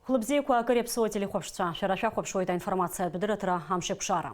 Хлопзейку акарепсуатели хопшца, шараша хопшуэта информация бедретра амшекшара.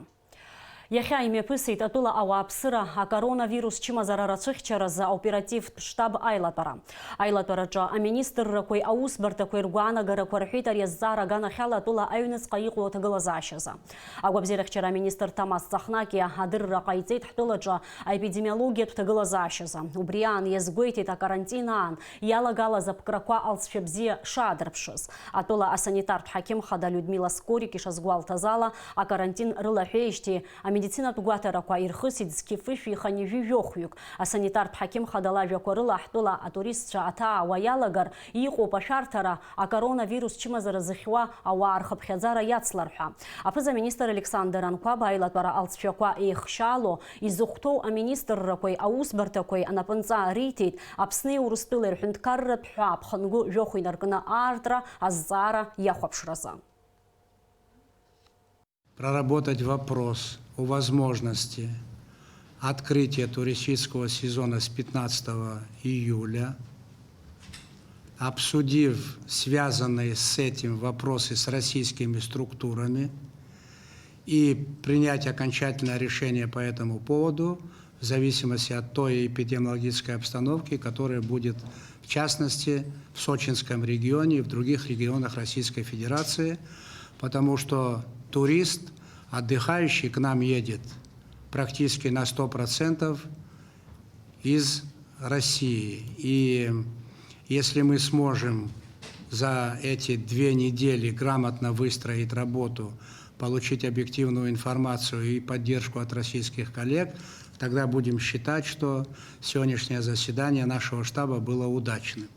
Яхя имепысит атула ауапсыра коронавирус чимазарарацыхчараза оператив штаб айлатара. Айлатараджа министр кой аусбарта кой ргуана гара квархитар яззара гана хяла атула айнес кайыклу тагылазашаза. Агвабзерахчара министр Тамас Цахнакия адырра кайцейт хтуладжа эпидемиология тагылазашаза. Убриан язгуйтит карантинан ялагала запкраква алсфебзе шадрпшыз. Атула асанитар хаким хада Людмила Скорики шазгуалтазала а карантин рылахейшти медицина тугатара ква ирхысид скифыши хани вивёхюк а санитар хаким хадала жакорыла хтула а турист ата ваялагар иқо пашартара а коронавирус чимазаразыхва ауа архапхязара яцларха. Апыза министр Александр Анква айлатара алцфяква ихшало изухтоу а министр кой аусбарта кой анапынца ритит апсны урустылыр хунткаррат хап хангу жохуйнаргына артра аззара яхвапшраза. Проработать вопрос о возможности открытия туристического сезона с 15 июля, обсудив связанные с этим вопросы с российскими структурами и принять окончательное решение по этому поводу в зависимости от той эпидемиологической обстановки, которая будет в частности в Сочинском регионе и в других регионах Российской Федерации, потому что турист, отдыхающий, к нам едет практически на 100% из России. И если мы сможем за эти 2 недели грамотно выстроить работу, получить объективную информацию и поддержку от российских коллег, тогда будем считать, что сегодняшнее заседание нашего штаба было удачным.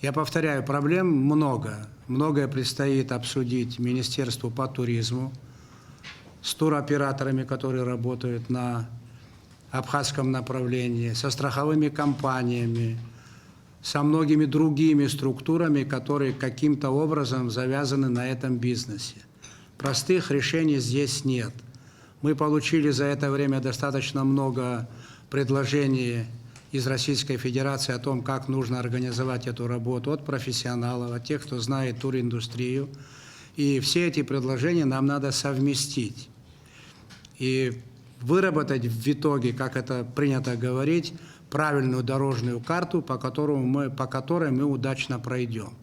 Я повторяю, проблем много. Многое предстоит обсудить Министерству по туризму с туроператорами, которые работают на абхазском направлении, со страховыми компаниями, со многими другими структурами, которые каким-то образом завязаны на этом бизнесе. Простых решений здесь нет. Мы получили за это время достаточно много предложений из Российской Федерации о том, как нужно организовать эту работу от профессионалов, от тех, кто знает туриндустрию. И все эти предложения нам надо совместить и выработать в итоге, как это принято говорить, правильную дорожную карту, по которой мы удачно пройдем.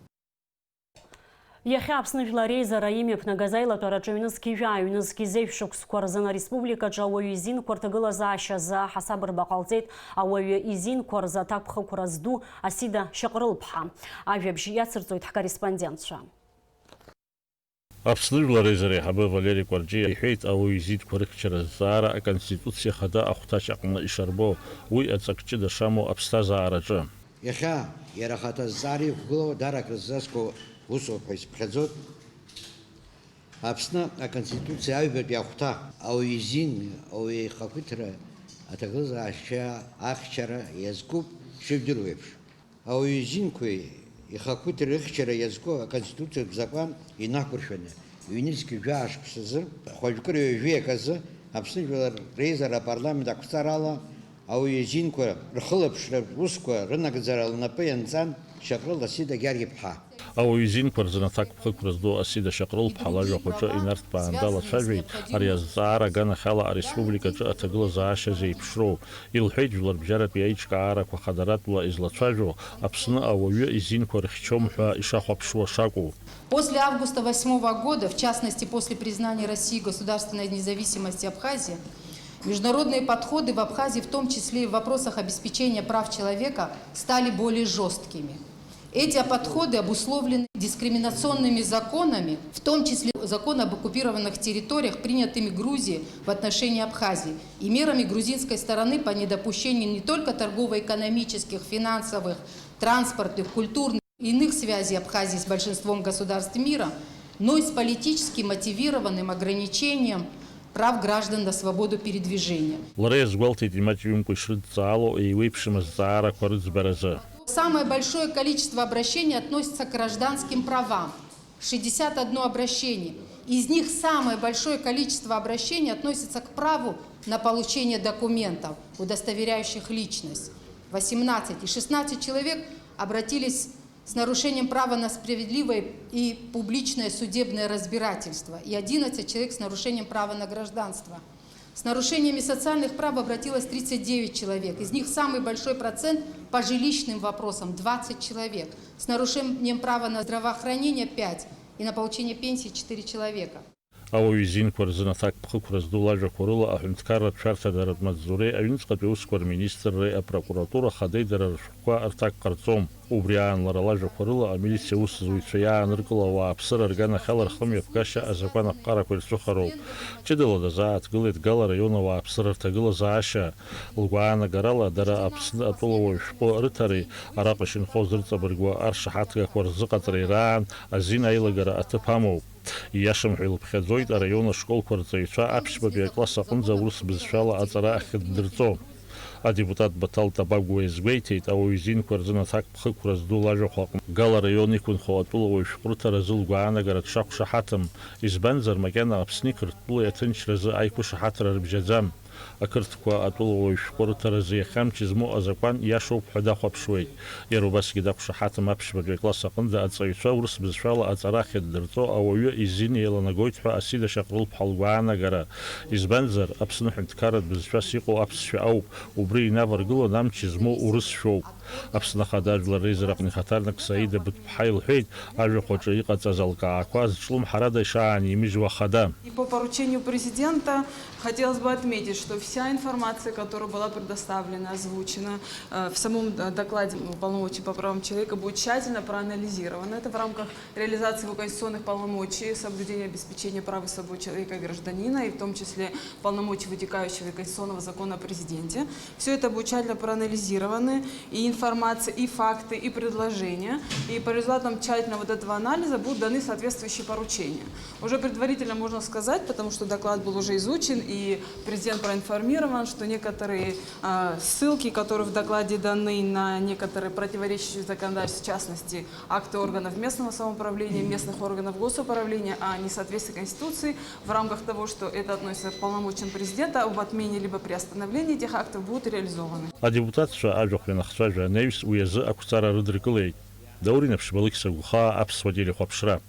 Яхя апсныжла рейза раиме пнагазайла тарачевинский жаюнский зейфшук скорзана республика джауаю изин квартагыла заща за хасабр бакалзейт ауаю изин корза такпха куразду асида шакрылпха. Авебжи яцырцует корреспондентша. Апсныжла рейза рейхабы Валерий Кварджи ихейт ауаю изин кварикчара зара конституция хада ахутач акна ишарбо уй ацакчи дашаму апстаза араджа. Яхя ярахата зари вгло дарак разаско Усопайс призот, Апсна, а конституция айвер яхта, ауизин, ауи хакутра, а также ахчара язгуб шевдируешь. Ауизин кой и хакутра ахчара язгуб, а конституция закон и накуршвене. Винильский жаш псазы, хожкурю веказы, Апсна рейзера парламента кустарала, ауизин кой рхлопшрев уской рынок зарал на пензан, шакрал асида гяргипха. Ауизин кварзана такпха куразду асида шакрыл пхалажа хоча инарт паандала шавейт ариазара гана хала республика джа атагла заша зейпшро илхейд жлар бжарат яичка ара квахадарат ла излачажо апсна ауя изин квархчом ха ишахвапшва шаку. После августа 2008 года, в частности после признания России государственной независимости Абхазии, международные подходы в Абхазии, в том числе и в вопросах обеспечения прав человека, стали более жесткими. Эти подходы обусловлены дискриминационными законами, в том числе закон об оккупированных территориях, принятыми Грузией в отношении Абхазии, и мерами грузинской стороны по недопущению не только торгово-экономических, финансовых, транспортных, культурных и иных связей Абхазии с большинством государств мира, но и с политически мотивированным ограничением прав граждан на свободу передвижения. Самое большое количество обращений относится к гражданским правам. 61 обращение. Из них самое большое количество обращений относится к праву на получение документов, удостоверяющих личность. 18 и 16 человек обратились с нарушением права на справедливое и публичное судебное разбирательство, и 11 человек с нарушением права на гражданство. С нарушениями социальных прав обратилось 39 человек. Из них самый большой процент по жилищным вопросам – 20 человек. С нарушением права на здравоохранение – 5 и на получение пенсии – 4 человека. Ауизин кварзинатак пхукраз дулажа курула ахунткара чарта дарат мадзуре авинцка пиусквар министр а прокуратура хадей дарашква артак карцом убриан ларалажа курула а милиция усзуичая ныркула ва абсыр аргана халар хмев каша азакана қара көлсухаров чедела да за атгылет гала района ва абсыр артагыла за аша лгуана гарала дара абсыр атулова шпо рытари арапашин хозырца біргуа аршахатга кварзықатыр иран азин айлагара атыпамов Яшем Хилпхедзоид, а района школ квартирича, апшбабия класса кунза урс безшала ацара ахеддерцо. А депутат Батал Табагу Эзгвейтейт, а уизин кварзина так пхык раздулажа хлакм. Гала райони кун хватулова шкрута разул гуана гарат шак шахатам. Избензар макена апсник ртула ятынч разы айку шахатра рбжадзам. أكرتكوا أطول وشكرت رزي خمس مو أزقان يشوب حدا خب شوي يروبس كده قشحات ما بش بقى كلاس قندا أتصير ورس بزفلا أتراخ الدرتو أو يزين يلا نقول تحا أسيد شقرل بحلوانا جرا إزبنزر أبسنح انتكارت بزفسيقو أبس أو وبري نافر قلو نام مو ورس شو أبسنا خداج للريزرق نخطرنك سعيدة بتحيل حيد أجو خطريقة تزالكا أكواز شلوم حرادة شعني مجوا خدام. И по поручению президента хотелось бы отметить, что вся информация, которая была предоставлена, озвучена в самом докладе полномочий по правам человека, будет тщательно проанализирована. Это в рамках реализации его конституционных полномочий, соблюдения обеспечения прав и свобод человека и гражданина, и в том числе полномочий, вытекающих из конституционного закона о президенте. Все это будет тщательно проанализировано, и информация, и факты, и предложения. И по результатам тщательного вот этого анализа будут даны соответствующие поручения. Уже предварительно можно сказать, потому что доклад был уже изучен, и президент проинформирован, что некоторые ссылки, которые в докладе даны на некоторые противоречащие законодательству, в частности, акты органов местного самоуправления, местных органов госуправления, о несоответствии Конституции, в рамках того, что это относится к полномочиям президента, об отмене либо приостановлении этих актов будут реализованы. А депутат Ажохлина Хсажа Невис уезы Акутара Рыдрикулей. Даурина Пшибалыкса Гуха Апсвадили Хопшра.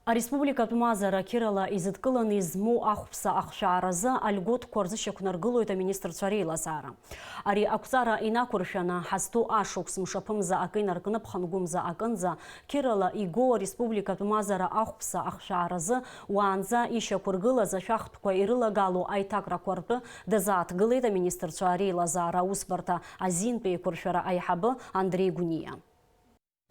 А республика Тумазара Кирала изыткылын изму ахпса ахшаразы альгот корзыше кунаргылу это министр царей Лазара. Ари акузара инакуршана хасту ашукс мшапымза акынаркынып хангумза акынза Кирала иго республика Тумазара ахпса ахшаразы уанза иша кургыла за шахтква ирылагалу айтакра корпы дезат гылы это министр царей Лазара успарта азин пейкуршара айхабы Андрей Гуния.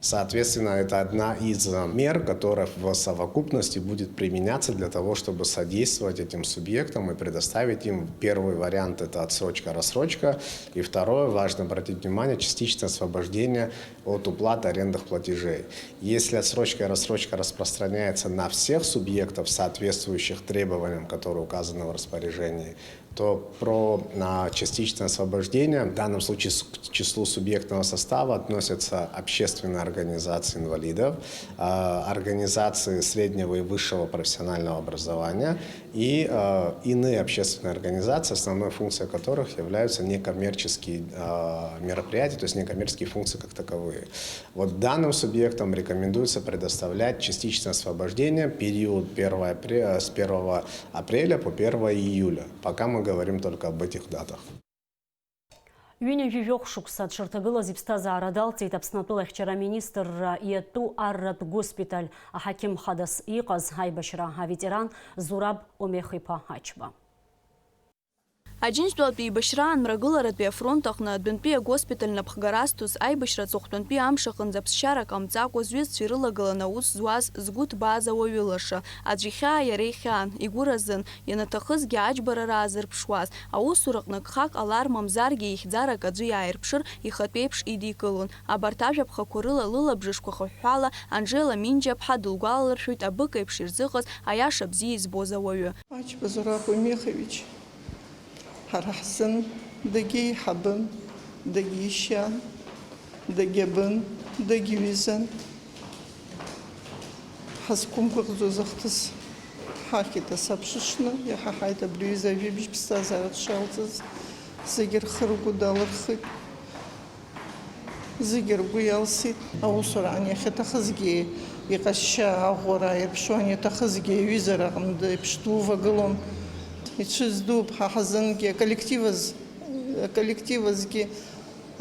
Соответственно, это одна из мер, которая в совокупности будет применяться для того, чтобы содействовать этим субъектам и предоставить им первый вариант – это отсрочка-рассрочка, и второе, важно обратить внимание, частичное освобождение от уплаты арендных платежей. Если отсрочка и рассрочка распространяется на всех субъектов, соответствующих требованиям, которые указаны в распоряжении, то про частичное освобождение, в данном случае к числу субъектного состава относятся общественные организации инвалидов, организации среднего и высшего профессионального образования и иные общественные организации, основной функцией которых являются некоммерческие мероприятия, то есть некоммерческие функции как таковые. Вот данным субъектам рекомендуется предоставлять частичное освобождение период с 1 апреля по 1 июля, пока мы говорим только об этих датах. Юнин жижок шуксат шартагыла зипстаза арадал цейтапснатул эхчара министр иету аррат госпиталь ахаким хадас иqaz хайбашра ветеран Зураб Омехипа Хачба. Аджинстуалпи Башран мрагыларатпи фронтахна дбенпи госпиталь напхгарастус айбашра цохтунпи амшахын запсшара камцако звез цвирылагала наус зуаз згут база овилаша аджиха ярейхан игуразын янатахызги аджбарара азырпшуаз аусуракнак хак алармам зарги ихзара каджи айрпшыр ихатпепш идикылун абартажапха курыла лылабжышква хохвала Анжела Минджапха дулгуаларшуит абыкайпш ирзыхыз аяша бзи избоза овю. Ачба Зураб Омехович Харахсын, даги хабын, даги ищан, даги бын, даги визан. Хаскум гурзу захтыз хакита сапшишна, я хахайта блюиза вибиш пстазарат шалтыз, загир хыргу далархы. зегьы ргәы иалсит, аусура анихьаҭахызгьы иҟазшьа аӷәра ирԥшуан иаҭахызгьы аҩызара аҟнытә иԥштәувагылон. Ицәыздууп ҳа ҳазынгьы аколлективазгьы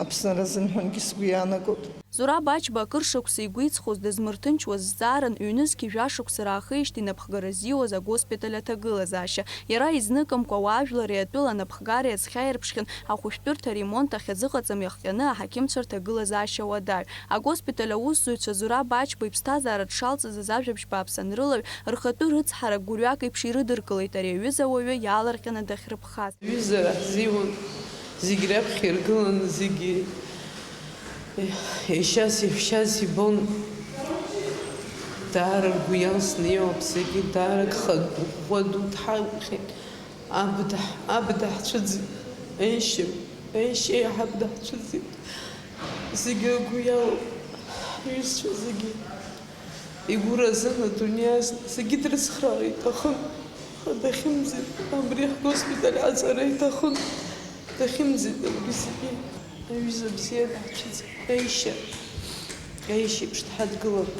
Аԥсны разымҳәангьы сгәы иаанагоит. Зураб Ачба акыр шықәса игәы иҵхоз дызмырҭынчуаз зҵааран ҩнызқьи жәашықәса раахеижьҭеи напхгара зиуаз агоспиталь аҭагылазаашьа. Иара изныкымкәа ауаажәлари атәыла напхгареи аӡхьаирԥшхьан ахәышәтәырҭа аремонт ахь азыҟаҵам иахҟьаны аҳақьымцәа рҭагылазаашьа уадаҩ. Агоспиталь аусзуҩцәа Зураб Ачба иԥсҭазаара дшалҵыз азажәабжь бааԥс анрылаҩ рхатәы рыцҳара гәырҩак еиԥш ирыдыркылеит ари аҩыза ауаҩы иаалырҟьаны дахьрыԥхаз. Аҩызара ҳзиуан зегь раԥхьа иргылан, зегьы еишьас ибон, даара ргәы иалсны иоуԥсагьы, даара ӷәӷәа ду дҳамхьеит. Абда ҳцәыӡит, еишьеи ҳабда ҳцәыӡит. Зегьы ргәы иалоуп, ҳҩызцәа зегьы. Игәы разын адунеи азна, зегьы дрыцхраара иҭахын, дахьымӡеит, абри ҳгоспиталь аҵара иҭахын. Дахьымӡеит абри зегьы. Аҩыза бзиа даҳцәыӡит, аишьа еиԥш дҳадгылап.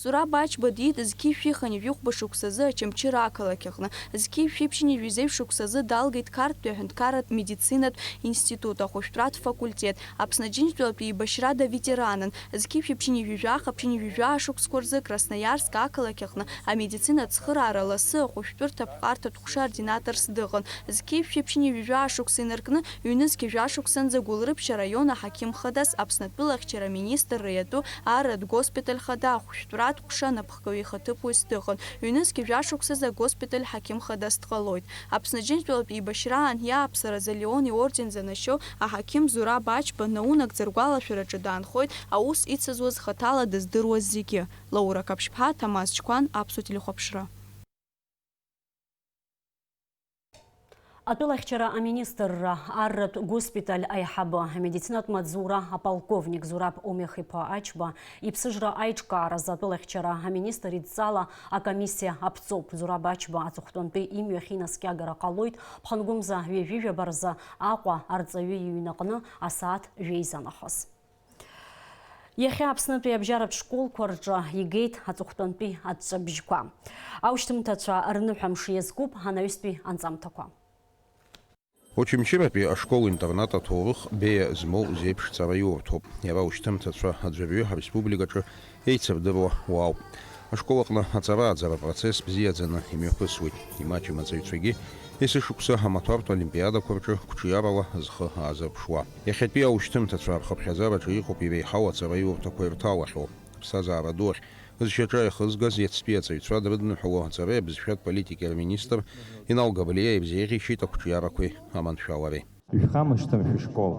Зураб Ачба диит зқьи-шәихани жәохәба шықәсазы Очамчыра ақалақь аҟны. Зқьи-шәиԥшьни жәизеиԥш шықәсазы далгеит Қарҭтәи аҳәынҭқарратә медицинатә институт, ахәышәтәратә факультет, Аԥсны Аџьынџьтәылатә еибашьрада ветеранын. Зқьи-шәиԥшьни жәижәа-хԥшьни жәижәа ашықәсқәа рзы Красноиарск ақалақь аҟны амедицина ацхыраара ласы ахәышәтәырҭа аԥҟарҭатә ҟәша-ординаторс дыҟан. Зқьи-шәиԥшьни жәижәа ашықәса инаркны ҩнызқьи жәашықәсанӡа Гәылрыԥшь араион аҳақьым хадас Аԥснытәыла ахьчара министрра иатәу арратә госпиталь хада ахәышәтәра ҟәша напхгаҩ ихаҭыԥуаҩс дыҟан. Ҩнызқьи жәашықәсазы агоспиталь ҳақьым хадас дҟалоит. Аԥсны Аџьынџьтәылатә еибашьраан иааԥсараз алеон иорден занашьо аҳақьым Зураб Ачба наунагӡа ргәалашәараҿы даанхоит аус ицызуаз хаҭала дыздыруаз зегьы. Лаура Каԥшьԥҳа, Ҭамаз Ҷкәан, Аԥсуа телехәаԥшра. Атәылахьчара аминистрра арратә госпиталь аиҳабы медицинатә маҵзура аполковник Зураб Омех-иԥа Ачба иԥсыжра аиҿкааразы атәылахьчара аминистр идҵала акомиссиа аԥҵоуп. Зураб Ачба аҵыхәтәантәи имҩахь инаскьагара ҟалоит ԥхынгәымза ҩажәижәаба рзы Аҟәа арҵаҩы иҩнаҟны асааҭ жәеизанахыс. Иахьа Аԥснытәи абжьаратә школқәа рҿы игеит аҵыхәтәантәи аҵәҵәабжьқәа. Аушьҭымҭацәа рныҳәамш иазкуп анаҩстәи анҵамҭақәа. Очамчыратәи ашкол-интернат аҭоурых беиа змоу зеиԥшҵара иурҭоуп. Иара аушьҭымҭацәа аӡәырҩы ҳреспубликаҿы еицырдыруа уаауп. Ашкол аҟны аҵара-ааӡара апроцесс бзиаӡаны имҩаԥысуеит. Имаҷым аҵаҩцәагьы есышықәса амаҭәартә олимпиадақәа рҿы қәҿиарала зхы аазырԥшуа. Иахьатәи аушьҭымҭацәа аԥхаԥхьаӡараҿы иҟоуп иреиҳау аҵара иурҭақәа ирҭалахьоу. Ԥсҭазаара ду ахь зшьаҿа иахызгаз иацтәи аҵаҩцәа дрыдныҳәало аҵареи абызшәатә политикеи рминистр Инал Габлиа ибзеиӷьишьеит ақәҿиарақәеи аманшәалареи. Ишәхамышҭым шәышкол,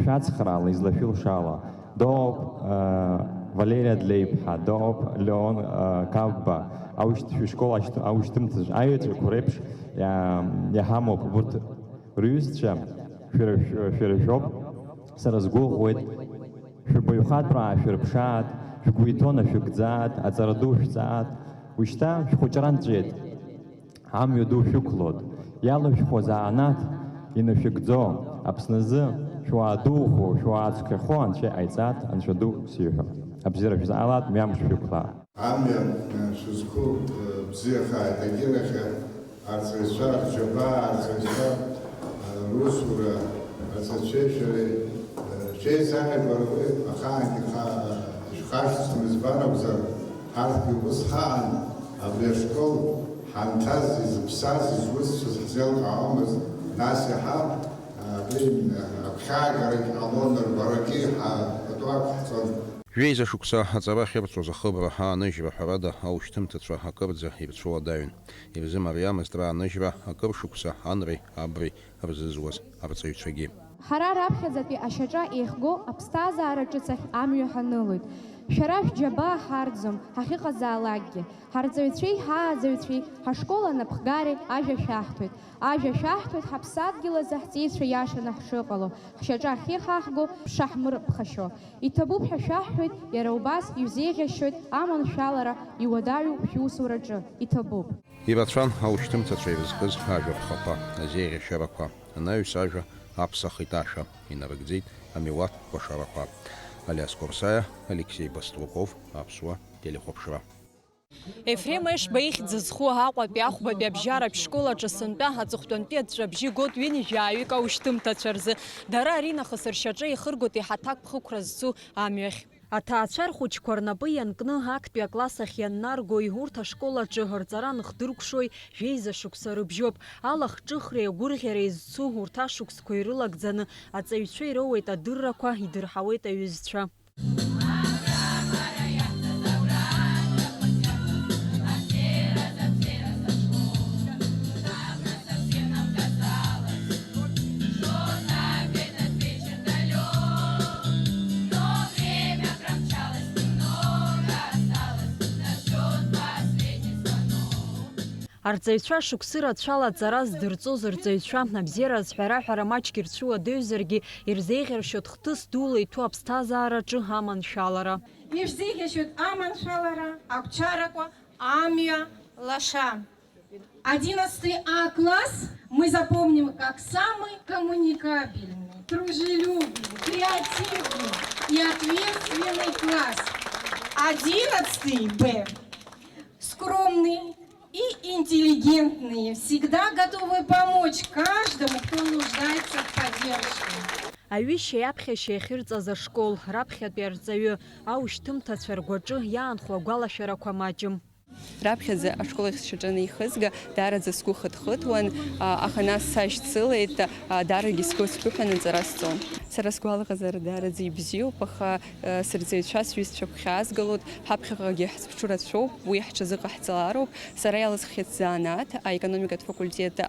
шәацхраала, излашәылшала, дооп Валерия Длеиԥҳа, дооп Леон Кавба, шәышкол аушьҭымҭацәа аҩаҵәақәа реиԥш иаҳамоуп. Урҭ рҩызцәа шәара шәоуп, сара сгәыӷуеит, шәбаҩхатәраа шәырԥшаат, шәгәы иҭоу шәыгӡаат, аҵара ду шәҵаат, ушьҭа шәхәыҷра нҵәеит, амҩа ду шәықәлот, иалышәхуаз аанат инашәыгӡо, Аԥсназы шәуаа духо, шәуаа цәгьахо анцәа иҟаиҵаат, анцәа ду сиҳәо. Абзиара шәзаалаат, мҩамш шәықәлаат. Амҩа шәызқәу бзиахааит, агьырахьы арҵаҩцәа, рџьабаа, арҵаҩцәа русура, арҵаҩцәеи шәеизааигәара ахаангьы шәхашҭӡом, избан акәзар, ҳарҭгьы ус ҳаан абри ашкол ҳанҭаз, изыԥсаз, изусҭцәаз ҳзеилкаауамызт, нас иаҳа абри агәхьаагарагь ҟалон, рбарагьы пату ақәҳҵон. Жәеиза шықәса аҵара ахьырҵоз ахыбра ааныжьра ҳәарада аушьҭымҭацәа акырӡа ирцәуадаҩын. Ирзымариамызт рааныжьра акыр шықәса анреи абреи рзызуаз арҵаҩцәагьы. Ҳара раԥхьаӡатәи ашьаҿа еихго аԥсҭазаара ҿыц ахь амҩа ҳанылоит. Шәара шәџьабаа ҳарӡом, ҳахьыҟазаалакгьы. Ҳарҵаҩцәеи ҳааӡаҩцәеи ҳашкол анапхгареи ажәа шәаҳҭоит. Ажәа шәаҳҭоит ҳаԥсадгьыл азы ҳҵеицәа иашаны ҳшыҟало, ҳшьаҿа ахьихаҳго шаҳмырԥхашьо. Иҭабуп ҳәа шәаҳҳәоит, иара убас иузеиӷьашьоит аманшәалара иуадаҩу шәусураҿы. Иҭабуп. Ирацәан аушьҭымҭацәа ирызкыз ажәаԥхақәа, азеиӷьашьарақәа, анаҩс ажәа аԥсахит ашәа, инарыгӡеит амилаҭтә кәашарақәа. Алиас Корсаиа, Алексей Баструков, Аԥсуа телехәаԥшра. Ефрем Ешба ихьӡ зху Аҟәатәи Ахәбатәи абжьаратә школ аҿы сынтәа аҵыхәтәантәи аҵәҵәабжьы гот ҩынҩажәаҩык аушьҭымҭацәа рзы дара аринахыс ршьаҿы ихыргоит иҳаҭак ԥхықәра зцу амҩахь. Аҭаацәа рхәыҷқәа рнапы ианкны актәи акласс ахь ианнарго урҭ ашкол аҿы рҵара ныхдыркәшои жәеиза шықәса рыбжьоуп. Алахҿыхреи агәырӷьареи зцу урҭ ашықәсқәа ирылагӡаны аҵаҩцәа ироуеит адыррақәа, идырҳауеит аҩызцәа. Арҵаҩцәа шықәсы рацәала аҵара здырҵоз рҵаҩцәа абзиара азҳәара-ҳәара маҷк ирцәуадаҩзаргьы ирзеиӷьаршьоит хҭыс дула иҭәу аԥсҭазаараҿы аманшәалара. Ирзеиӷьаршьоит аманшәалара, агәчарақәа, амҩа, лаша. 11 А класс мы запомним как самый коммуникабельный, дружелюбный, креативный и ответственный класс. 11 Б скромный и интеллигентные, всегда готовы помочь каждому, кто нуждается в поддержке. Аҩышьа иаԥхьашьа иахьырҵаз ашкол, раԥхьатәи арҵаҩы, аушьҭымҭацәа ргәаҿы иаанхо агәалашәарақәа маҷым. Раԥхьаӡа ашкол ахь сшаҿыны ихызга даараӡа сгәы хыҭхыҭуан, аха нас сашьцылеит, даарагьы сгәы сҳәыҳәан аҵара сҵон. Сара сгәалаҟазара даараӡа ибзиоуп, аха сырҵаҩцәа сҩызцәа гәхьаазгалоит, ҳаԥхьаҟагьы ҳзыԥшу рацәоуп, уи ҳҽазыҟаҳҵалароуп. Сара иалысхит занааҭ, аекономикатә факультет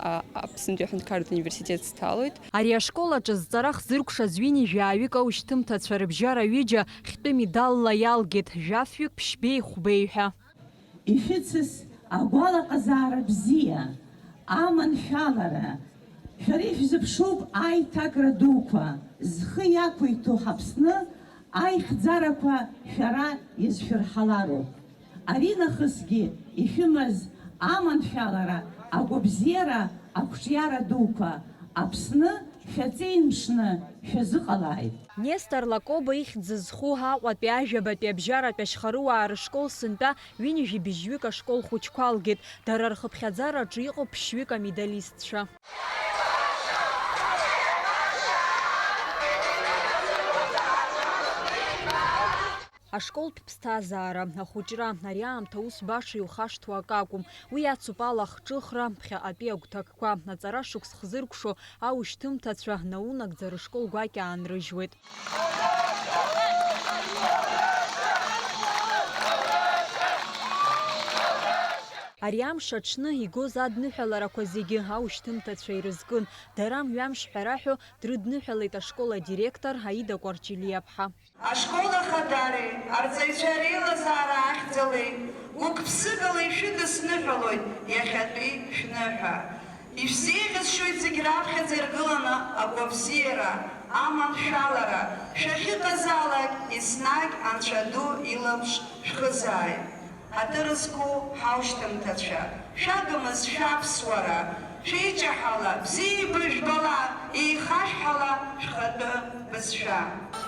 Аԥсынтәи аҳәынҭқарратә университет сҭалоит. Ари ашкол аҿы зҵара хзыркәшаз ҩынҩажәаҩык аушьҭымҭацәа рыбжьара ҩыџьа хьтәы медалла иалгеит, жәафҩык ԥшьбеи хәбеи ҳәа. Ишәыцыз агәалаҟазаара бзиа, аманшәалара, шәара ишәзыԥшуп аиҭакра дуқәа, зхы иақәиҭу ҳаԥсны аихӡарақәа шәара иазшәырҳалароуп. Аринахысгьы ишәымаз аманшәалара, агәабзиара, ақәҿиара дуқәа, Аԥсны шәаҵеинмшны шәазыҟалааит. Нестор Лакоба ихьӡ зху Аҟәатәи ажәабатәи абжьаратәи ашьхаруаа рышкол сынтәа ҩынҩажәи быжьҩык ашкол хәыҷқәа алгеит, дара рхыԥхьаӡараҿы иҟоуп ԥшьҩык амедалистцәа. Ашколтә ԥсҭазаара, ахәыҷра, ари аамҭа ус баша иухашҭуа ак акәым. Уи ацуп алахҿыхра, ԥхьаҟатәи агәҭакқәа, аҵара шықәс хзыркәшо аушьҭымҭацәа наунагӡа рышкол гәакьа аанрыжьуеит. Ари амш аҽны игоз адныҳәаларақәа зегьы аушьҭымҭацәа ирызкын. Дара мҩамш ҳәа раҳәо дрыдныҳәалеит ашкол адиректор Аида Кәарҷелиаԥҳа. Ашкол ахадареи, арҵаҩцәа реилазаара ахьӡалеи, гәык-ԥсыкала ишәыдысныҳәалоит иахьатәи шәныҳәа. Ишәзеиӷьасшьоит зегь раԥхьаӡа иргыланы агәабзиара, аманшәалара, шәахьыҟазаалак еснагь Анцәа ду илаԥш шәхызааит. Ҳаҭыр зқәу ҳаушьҭымҭацәа, шәагымыз шәаԥсуара, шәеиҷаҳала, бзиа-быжәбала, еихашәҳала шәхатәы бызшәа.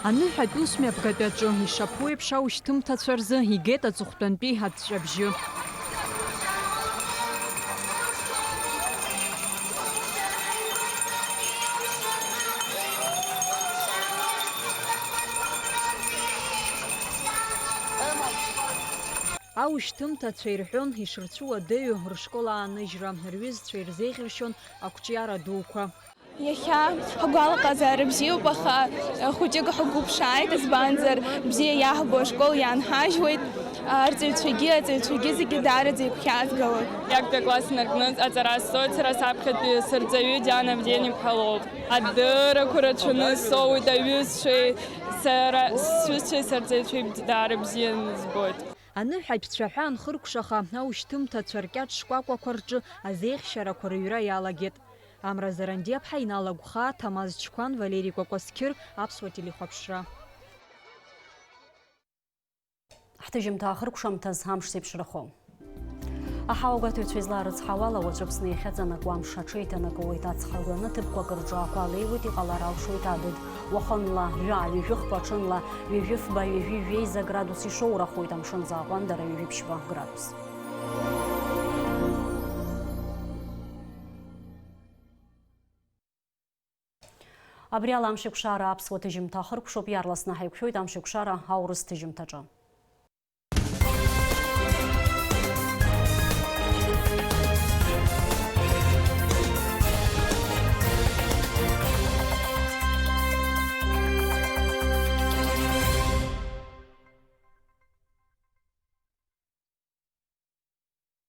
Аныҳәатә усмҩаԥгатәи аҿы ишаԥу еиԥш аушьҭымҭацәа рзы игеит аҵыхәтәантәи аҵәҵәабжьы. Аушьҭымҭацәа ирҳәон ишырцәуадаҩу рышкол ааныжьра, рҩызцәа ирзеиӷьаршьон ақәҿиара дуқәа. Иахьа ҳгәалаҟазаара бзиоуп, аха хәыҷык ҳгәыԥшааит, избанзар бзиа иаҳбо ашкол иаанҳажьуеит, арҵаҩцәагьы, аҵаҩцәагьы зегьы даараӡа игәхьаазгалоит. Иактәи акласс инаркны аҵара сҵоит, сара саԥхьатәи сырҵаҩы Диана Авдеиниԥҳа лоуп. Адыррақәа рацәаны соуит аҩызцәеи, сара сҩызцәеи сарҵаҩцәеи даара бзианы збоит. Аныҳәатәцәа ҳәа анхыркәшаха аушьҭымҭацәа ркьаҿ шкәакәақәа рҿы азеиӷьшьарақәа рыҩра иалагеит. Амра Заранdiаԥҳа, Инала Гәха, Ҭамаз Чқәан, Валери Кәакәасқьыр, Аԥсуа телехәаԥшра. Ҳҭыжьымҭа ахыркәшамҭаз амш зеиԥшрахо. Аҳауагатаҩцәа излаарыцҳауала уаҵәы Аԥсны иахьаҵанакуа амш аҽеиҭанакуеит. Ацхагәаны ҭыԥқәак рҿаақәа алеиуеит, иҟалар алшоит адыд. Уахынла ҩажәижәыхԥа, ҽынла ҩажәифба, ҩажәижәеиза градус ишоурахоит, амшын зааҟәандара ҩажәиԥшьба градус. Абри ала амшьақәшара аԥсуа ҭыжьымҭа ахыркәшоуп, иарласны ҳаиқәшәоит амшьақәшара аурыс ҭыжьымҭаҿы.